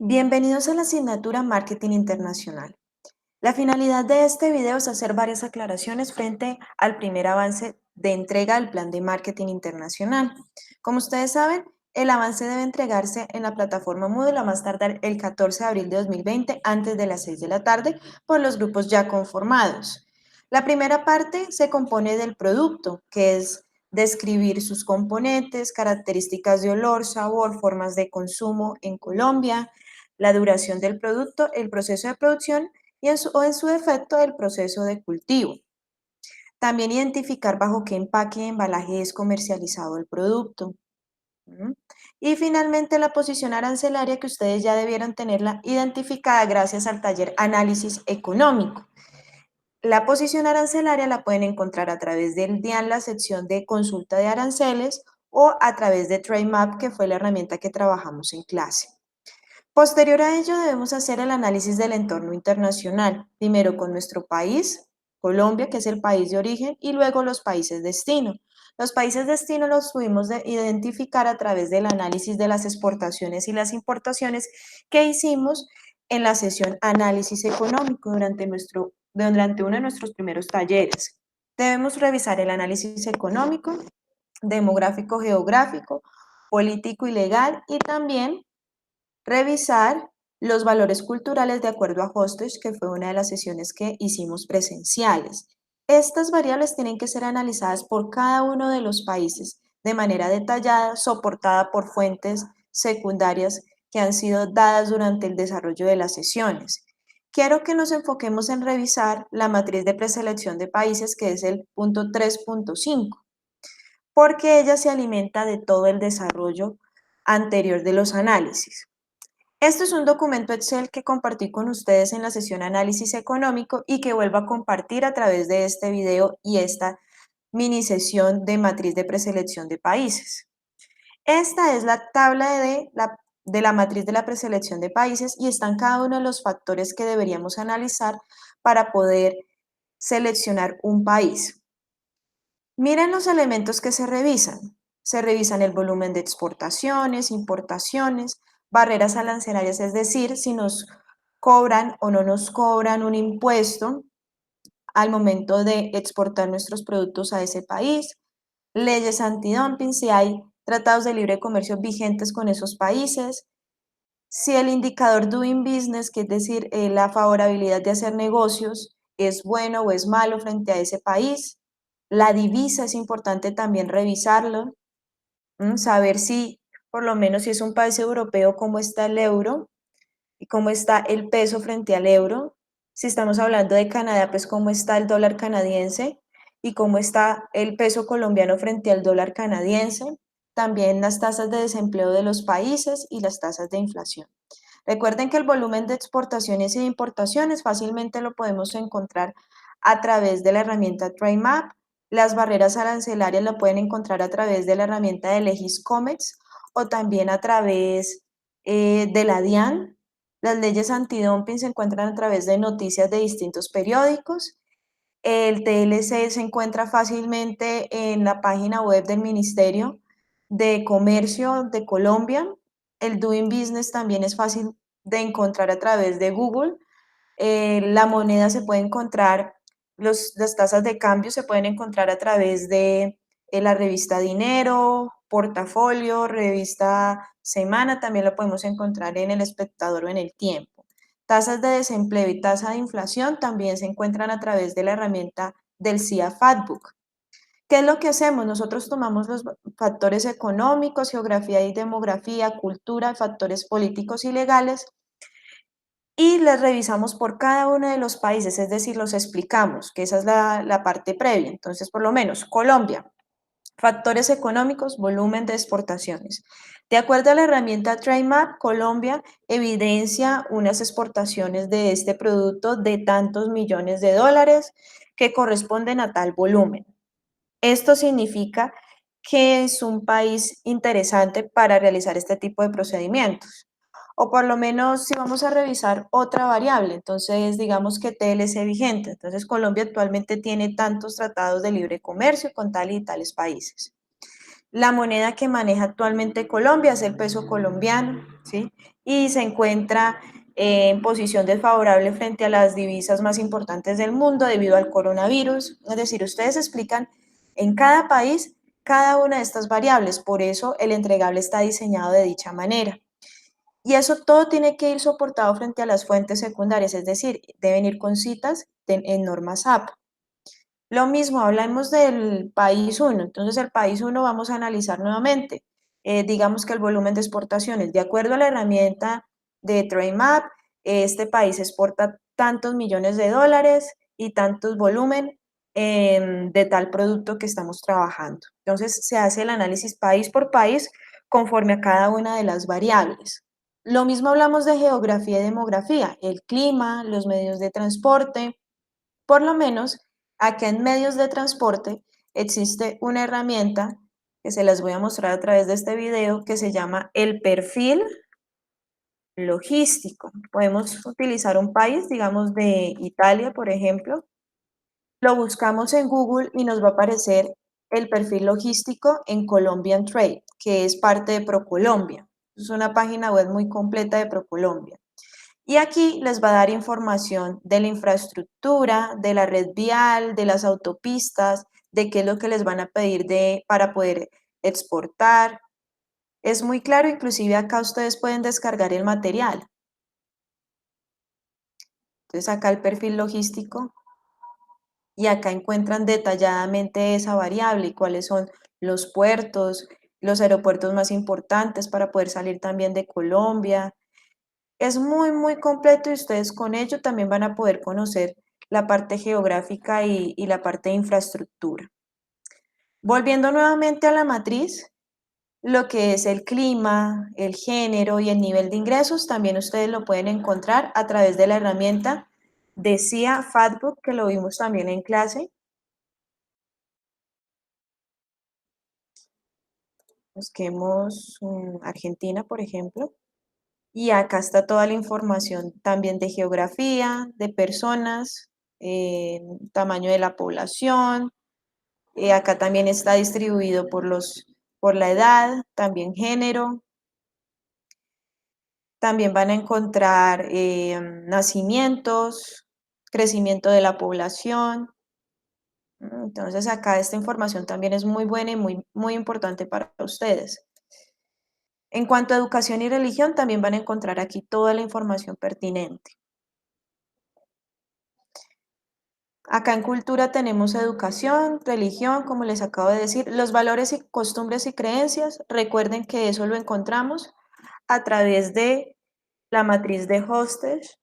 Bienvenidos a la asignatura Marketing Internacional. La finalidad de este video es hacer varias aclaraciones frente al primer avance de entrega del plan de marketing internacional. Como ustedes saben, el avance debe entregarse en la plataforma Moodle a más tardar el 14 de abril de 2020 antes de las 6 de la tarde por los grupos ya conformados. La primera parte se compone del producto, que es describir sus componentes, características de olor, sabor, formas de consumo en Colombia, la duración del producto, el proceso de producción y en su defecto el proceso de cultivo. También identificar bajo qué empaque y embalaje es comercializado el producto. ¿Mm? Y finalmente la posición arancelaria que ustedes ya debieron tenerla identificada gracias al taller Análisis Económico. La posición arancelaria la pueden encontrar a través del DIAN, la sección de consulta de aranceles, o a través de TradeMap, que fue la herramienta que trabajamos en clase. Posterior a ello, debemos hacer el análisis del entorno internacional, primero con nuestro país, Colombia, que es el país de origen, y luego los países destino. Los países destino los tuvimos de identificar a través del análisis de las exportaciones y las importaciones que hicimos en la sesión Análisis Económico durante uno de nuestros primeros talleres. Debemos revisar el análisis económico, demográfico, geográfico, político y legal, y también revisar los valores culturales de acuerdo a Hostage, que fue una de las sesiones que hicimos presenciales. Estas variables tienen que ser analizadas por cada uno de los países de manera detallada, soportada por fuentes secundarias que han sido dadas durante el desarrollo de las sesiones. Quiero que nos enfoquemos en revisar la matriz de preselección de países, que es el punto 3.5, porque ella se alimenta de todo el desarrollo anterior de los análisis. Este es un documento Excel que compartí con ustedes en la sesión Análisis Económico y que vuelvo a compartir a través de este video y esta mini sesión de matriz de preselección de países. Esta es la tabla de la matriz de la preselección de países y están cada uno de los factores que deberíamos analizar para poder seleccionar un país. Miren los elementos que se revisan. Se revisan el volumen de exportaciones, importaciones, barreras arancelarias, es decir, si nos cobran o no nos cobran un impuesto al momento de exportar nuestros productos a ese país, leyes antidumping, si hay tratados de libre comercio vigentes con esos países, si el indicador Doing Business, que es decir, la favorabilidad de hacer negocios, es bueno o es malo frente a ese país. La divisa es importante también revisarlo, saber si, por lo menos si es un país europeo, cómo está el euro y cómo está el peso frente al euro. Si estamos hablando de Canadá, pues cómo está el dólar canadiense y cómo está el peso colombiano frente al dólar canadiense. También las tasas de desempleo de los países y las tasas de inflación. Recuerden que el volumen de exportaciones y de importaciones fácilmente lo podemos encontrar a través de la herramienta TradeMap. Las barreras arancelarias lo pueden encontrar a través de la herramienta de Legiscomex o también a través de la DIAN. Las leyes antidumping se encuentran a través de noticias de distintos periódicos. El TLC se encuentra fácilmente en la página web del Ministerio de Comercio de Colombia. El Doing Business también es fácil de encontrar a través de Google. La moneda se puede encontrar, las tasas de cambio se pueden encontrar a través de la revista Dinero, Portafolio, revista Semana, también lo podemos encontrar en El Espectador o en El Tiempo. Tasas de desempleo y tasa de inflación también se encuentran a través de la herramienta del CIA Fatbook. ¿Qué es lo que hacemos? Nosotros tomamos los factores económicos, geografía y demografía, cultura, factores políticos y legales y les revisamos por cada uno de los países, es decir, los explicamos, que esa es la parte previa. Entonces, por lo menos, Colombia, factores económicos, volumen de exportaciones. De acuerdo a la herramienta TradeMap, Colombia evidencia unas exportaciones de este producto de tantos millones de dólares que corresponden a tal volumen. Esto significa que es un país interesante para realizar este tipo de procedimientos. O por lo menos si vamos a revisar otra variable, entonces digamos que TLC vigente. Entonces Colombia actualmente tiene tantos tratados de libre comercio con tal y tales países. La moneda que maneja actualmente Colombia es el peso colombiano, ¿sí? Y se encuentra en posición desfavorable frente a las divisas más importantes del mundo debido al coronavirus. Es decir, ustedes explican en cada país cada una de estas variables, por eso el entregable está diseñado de dicha manera. Y eso todo tiene que ir soportado frente a las fuentes secundarias, es decir, deben ir con citas en normas AP. Lo mismo, hablamos del país uno. Entonces el país uno vamos a analizar nuevamente. Digamos que el volumen de exportaciones, de acuerdo a la herramienta de TradeMap, este país exporta tantos millones de dólares y tantos volumen de tal producto que estamos trabajando. Entonces se hace el análisis país por país conforme a cada una de las variables. Lo mismo hablamos de geografía y demografía, el clima, los medios de transporte. Por lo menos, acá en medios de transporte existe una herramienta que se las voy a mostrar a través de este video que se llama el perfil logístico. Podemos utilizar un país, digamos de Italia, por ejemplo. Lo buscamos en Google y nos va a aparecer el perfil logístico en Colombian Trade, que es parte de ProColombia. Es una página web muy completa de ProColombia. Y aquí les va a dar información de la infraestructura, de la red vial, de las autopistas, de qué es lo que les van a pedir para poder exportar. Es muy claro, inclusive acá ustedes pueden descargar el material. Entonces acá el perfil logístico y acá encuentran detalladamente esa variable y cuáles son los puertos, los aeropuertos más importantes para poder salir también de Colombia. Es muy, muy completo y ustedes con ello también van a poder conocer la parte geográfica y la parte de infraestructura. Volviendo nuevamente a la matriz, lo que es el clima, el género y el nivel de ingresos, también ustedes lo pueden encontrar a través de la herramienta de CIA Fatbook, que lo vimos también en clase. Busquemos Argentina, por ejemplo. Y acá está toda la información también de geografía, de personas, tamaño de la población. Acá también está distribuido por la edad, también género. También van a encontrar nacimientos, crecimiento de la población. Entonces acá esta información también es muy buena y muy, muy importante para ustedes. En cuanto a educación y religión, también van a encontrar aquí toda la información pertinente. Acá en cultura tenemos educación, religión, como les acabo de decir, los valores y costumbres y creencias. Recuerden que eso lo encontramos a través de la matriz de Hostage,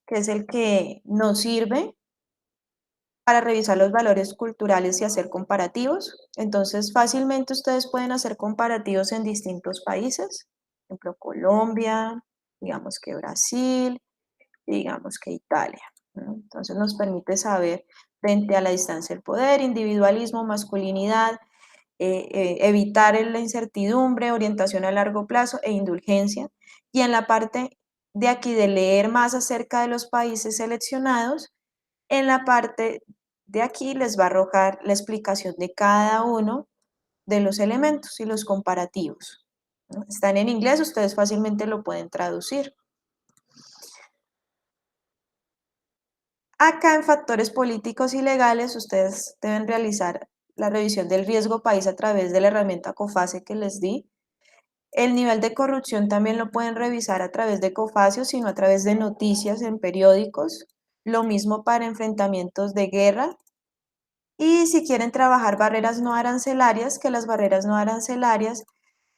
que es el que nos sirve para revisar los valores culturales y hacer comparativos. Entonces, fácilmente ustedes pueden hacer comparativos en distintos países, por ejemplo, Colombia, digamos que Brasil, digamos que Italia, ¿no? Entonces nos permite saber frente a la distancia del poder, individualismo, masculinidad, evitar la incertidumbre, orientación a largo plazo e indulgencia. Y en la parte de aquí de leer más acerca de los países seleccionados, en la parte de aquí les va a arrojar la explicación de cada uno de los elementos y los comparativos, ¿no? Están en inglés, ustedes fácilmente lo pueden traducir. Acá en factores políticos y legales, ustedes deben realizar la revisión del riesgo país a través de la herramienta COFACE que les di. El nivel de corrupción también lo pueden revisar a través de COFACE, sino a través de noticias en periódicos. Lo mismo para enfrentamientos de guerra. Y si quieren trabajar barreras no arancelarias, que las barreras no arancelarias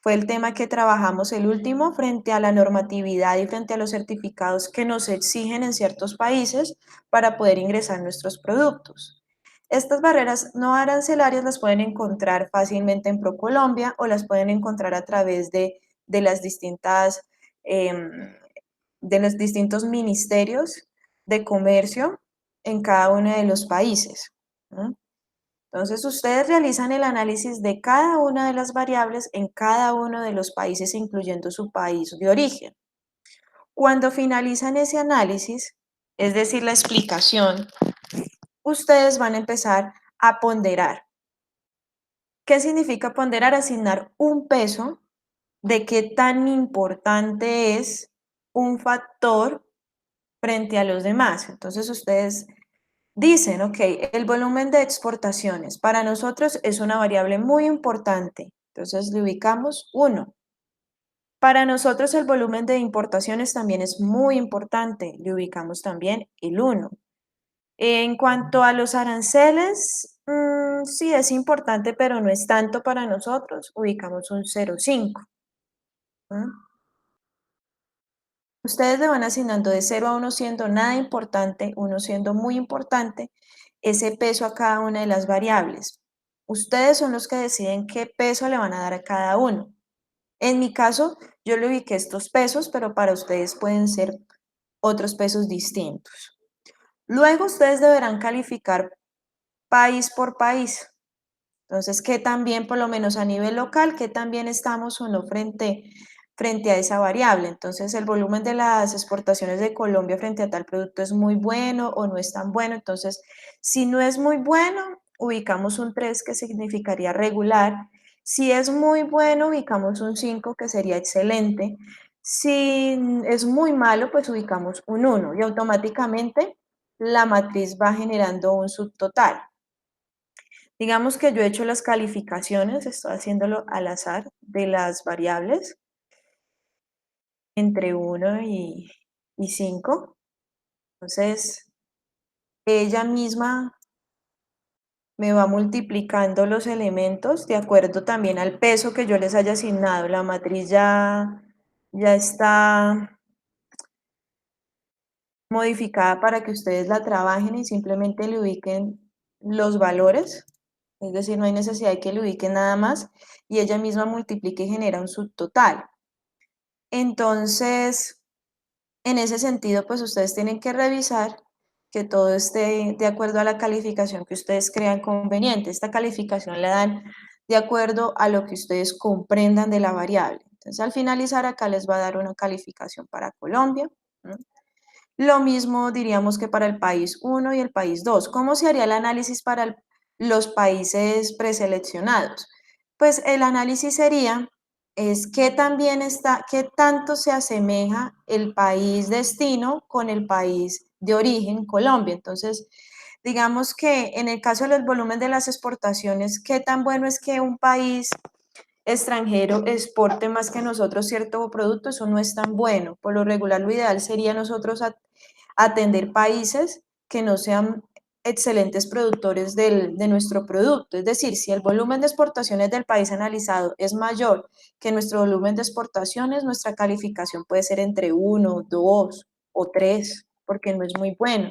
fue el tema que trabajamos el último frente a la normatividad y frente a los certificados que nos exigen en ciertos países para poder ingresar nuestros productos. Estas barreras no arancelarias las pueden encontrar fácilmente en ProColombia o las pueden encontrar a través de las distintas, de los distintos ministerios de comercio en cada uno de los países, ¿no? Entonces, ustedes realizan el análisis de cada una de las variables en cada uno de los países, incluyendo su país de origen. Cuando finalizan ese análisis, es decir, la explicación, ustedes van a empezar a ponderar. ¿Qué significa ponderar? Asignar un peso de qué tan importante es un factor frente a los demás. Entonces ustedes dicen, ok, el volumen de exportaciones para nosotros es una variable muy importante. Entonces le ubicamos 1. Para nosotros el volumen de importaciones también es muy importante. Le ubicamos también el 1. En cuanto a los aranceles, sí es importante, pero no es tanto para nosotros. Ubicamos un 0,5. Ustedes le van asignando de 0 a 1 siendo nada importante, 1 siendo muy importante, ese peso a cada una de las variables. Ustedes son los que deciden qué peso le van a dar a cada uno. En mi caso, yo le ubiqué estos pesos, pero para ustedes pueden ser otros pesos distintos. Luego ustedes deberán calificar país por país. Entonces, ¿qué tan bien, por lo menos a nivel local, qué tan bien estamos o no frente a esa variable? Entonces, el volumen de las exportaciones de Colombia frente a tal producto es muy bueno o no es tan bueno. Entonces, si no es muy bueno, ubicamos un 3 que significaría regular. Si es muy bueno, ubicamos un 5 que sería excelente. Si es muy malo, pues ubicamos un 1 y automáticamente la matriz va generando un subtotal. Digamos que yo he hecho las calificaciones, estoy haciéndolo al azar, de las variables entre 1 y 5. Entonces, ella misma me va multiplicando los elementos de acuerdo también al peso que yo les haya asignado. La matriz ya está modificada para que ustedes la trabajen y simplemente le ubiquen los valores. Es decir, no hay necesidad de que le ubiquen nada más y ella misma multiplica y genera un subtotal. Entonces, en ese sentido, pues ustedes tienen que revisar que todo esté de acuerdo a la calificación que ustedes crean conveniente. Esta calificación la dan de acuerdo a lo que ustedes comprendan de la variable. Entonces, al finalizar acá les va a dar una calificación para Colombia. ¿No? Lo mismo diríamos que para el país 1 y el país 2. ¿Cómo se haría el análisis para los países preseleccionados? Pues el análisis sería es qué también está, qué tanto se asemeja el país destino con el país de origen, Colombia. Entonces, digamos que en el caso del volumen de las exportaciones, qué tan bueno es que un país extranjero exporte más que nosotros cierto producto, eso no es tan bueno. Por lo regular, lo ideal sería nosotros atender países que no sean excelentes productores de nuestro producto. Es decir, si el volumen de exportaciones del país analizado es mayor que nuestro volumen de exportaciones, nuestra calificación puede ser entre 1, 2 o 3, porque no es muy bueno.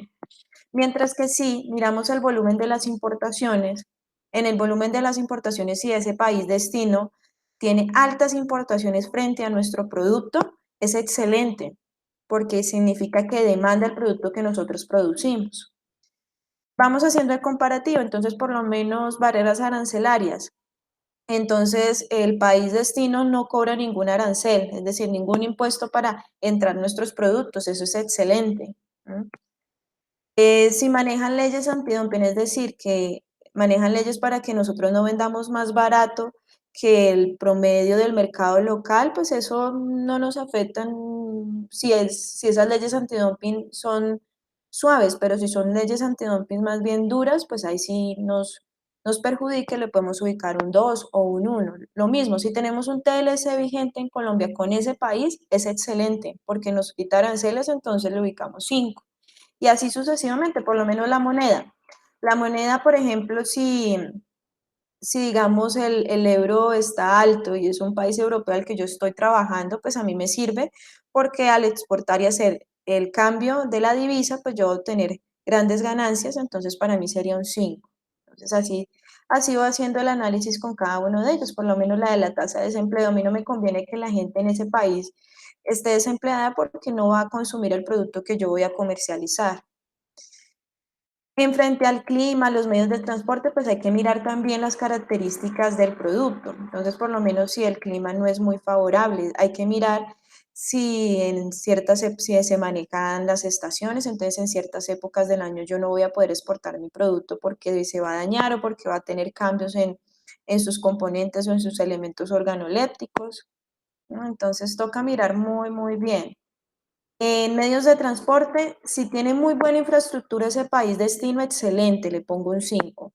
Mientras que si miramos el volumen de las importaciones, en el volumen de las importaciones, si ese país destino tiene altas importaciones frente a nuestro producto, es excelente, porque significa que demanda el producto que nosotros producimos. Vamos haciendo el comparativo, entonces por lo menos barreras arancelarias. Entonces el país destino no cobra ningún arancel, es decir, ningún impuesto para entrar nuestros productos, eso es excelente. Si manejan leyes antidumping, es decir, que manejan leyes para que nosotros no vendamos más barato que el promedio del mercado local, pues eso no nos afecta si esas leyes antidumping son suaves, pero si son leyes antidumping más bien duras, pues ahí sí nos perjudica, le podemos ubicar un 2 o un 1. Lo mismo, si tenemos un TLC vigente en Colombia con ese país, es excelente, porque nos quita aranceles, entonces le ubicamos 5 y así sucesivamente, por lo menos la moneda. La moneda, por ejemplo, si digamos el euro está alto y es un país europeo al que yo estoy trabajando, pues a mí me sirve porque al exportar y hacer el cambio de la divisa, pues yo voy a obtener grandes ganancias, entonces para mí sería un 5. Entonces así voy haciendo el análisis con cada uno de ellos, por lo menos la de la tasa de desempleo. A mí no me conviene que la gente en ese país esté desempleada porque no va a consumir el producto que yo voy a comercializar. En frente al clima, los medios de transporte, pues hay que mirar también las características del producto. Entonces, por lo menos si el clima no es muy favorable, hay que mirar si en si se manejan las estaciones, entonces en ciertas épocas del año yo no voy a poder exportar mi producto porque se va a dañar o porque va a tener cambios en sus componentes o en sus elementos organolépticos, ¿no? Entonces toca mirar muy bien. En medios de transporte, si tiene muy buena infraestructura ese país destino, excelente, le pongo un 5.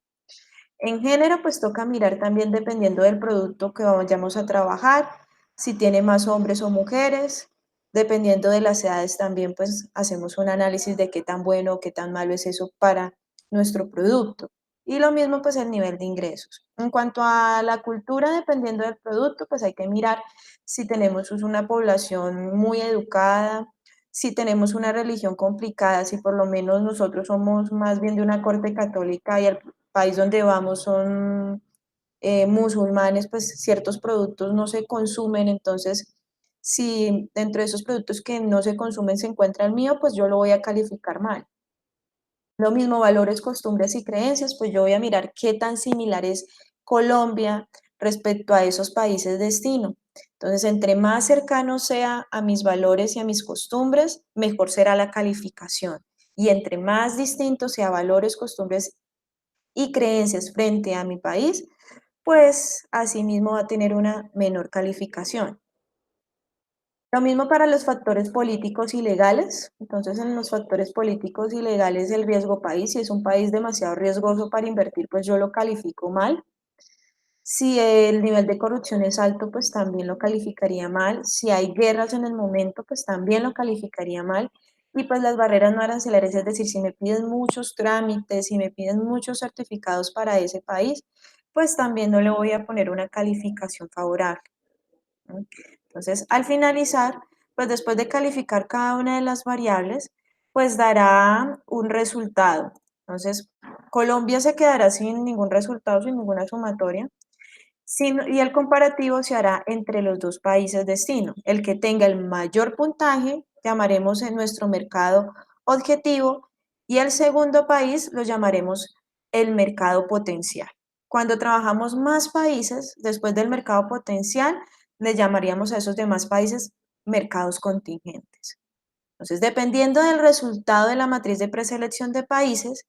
En género, pues toca mirar también dependiendo del producto que vayamos a trabajar, si tiene más hombres o mujeres. Dependiendo de las edades también, pues hacemos un análisis de qué tan bueno o qué tan malo es eso para nuestro producto. Y lo mismo, pues el nivel de ingresos. En cuanto a la cultura, dependiendo del producto, pues hay que mirar si tenemos una población muy educada, si tenemos una religión complicada, si por lo menos nosotros somos más bien de una corte católica y el país donde vamos son musulmanes, pues ciertos productos no se consumen, entonces si dentro de esos productos que no se consumen se encuentra el mío, pues yo lo voy a calificar mal. Lo mismo, valores, costumbres y creencias, pues yo voy a mirar qué tan similar es Colombia respecto a esos países destino. Entonces, entre más cercano sea a mis valores y a mis costumbres, mejor será la calificación. Y entre más distinto sea valores, costumbres y creencias frente a mi país, pues asimismo va a tener una menor calificación. Lo mismo para los factores políticos y legales. Entonces, en los factores políticos y legales, el riesgo país, si es un país demasiado riesgoso para invertir, pues yo lo califico mal. Si el nivel de corrupción es alto, pues también lo calificaría mal. Si hay guerras en el momento, pues también lo calificaría mal. Y pues las barreras no arancelarias, es decir, si me piden muchos trámites, si me piden muchos certificados para ese país, pues también no le voy a poner una calificación favorable, ¿no? Entonces, al finalizar, pues después de calificar cada una de las variables, pues dará un resultado. Entonces, Colombia se quedará sin ningún resultado, sin ninguna sumatoria. Y el comparativo se hará entre los dos países destino. El que tenga el mayor puntaje llamaremos en nuestro mercado objetivo y el segundo país lo llamaremos el mercado potencial. Cuando trabajamos más países, después del mercado potencial, le llamaríamos a esos demás países mercados contingentes. Entonces, dependiendo del resultado de la matriz de preselección de países,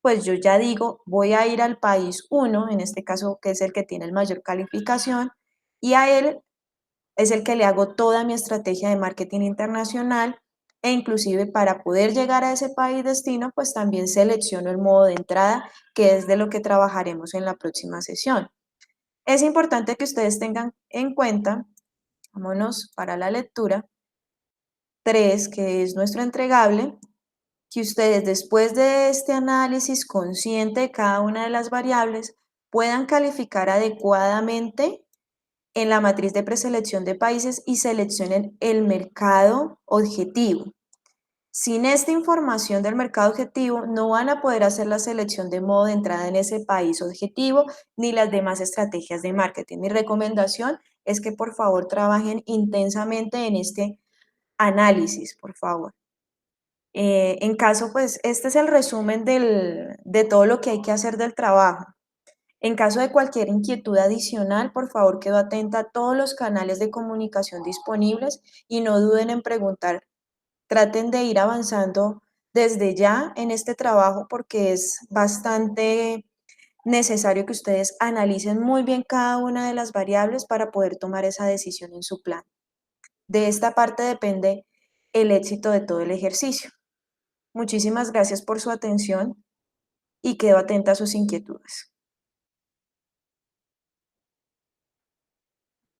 pues yo ya digo, voy a ir al país uno, en este caso que es el que tiene el mayor calificación, y a él es el que le hago toda mi estrategia de marketing internacional e inclusive para poder llegar a ese país destino, pues también selecciono el modo de entrada, que es de lo que trabajaremos en la próxima sesión. Es importante que ustedes tengan en cuenta, vámonos para la lectura, 3, que es nuestro entregable, que ustedes después de este análisis consciente de cada una de las variables puedan calificar adecuadamente en la matriz de preselección de países y seleccionen el mercado objetivo. Sin esta información del mercado objetivo, no van a poder hacer la selección de modo de entrada en ese país objetivo ni las demás estrategias de marketing. Mi recomendación es que por favor trabajen intensamente en este análisis, por favor. En caso, pues, este es el resumen de todo lo que hay que hacer del trabajo. En caso de cualquier inquietud adicional, por favor, quedo atenta a todos los canales de comunicación disponibles y no duden en preguntar. Traten de ir avanzando desde ya en este trabajo porque es bastante necesario que ustedes analicen muy bien cada una de las variables para poder tomar esa decisión en su plan. De esta parte depende el éxito de todo el ejercicio. Muchísimas gracias por su atención y quedo atenta a sus inquietudes.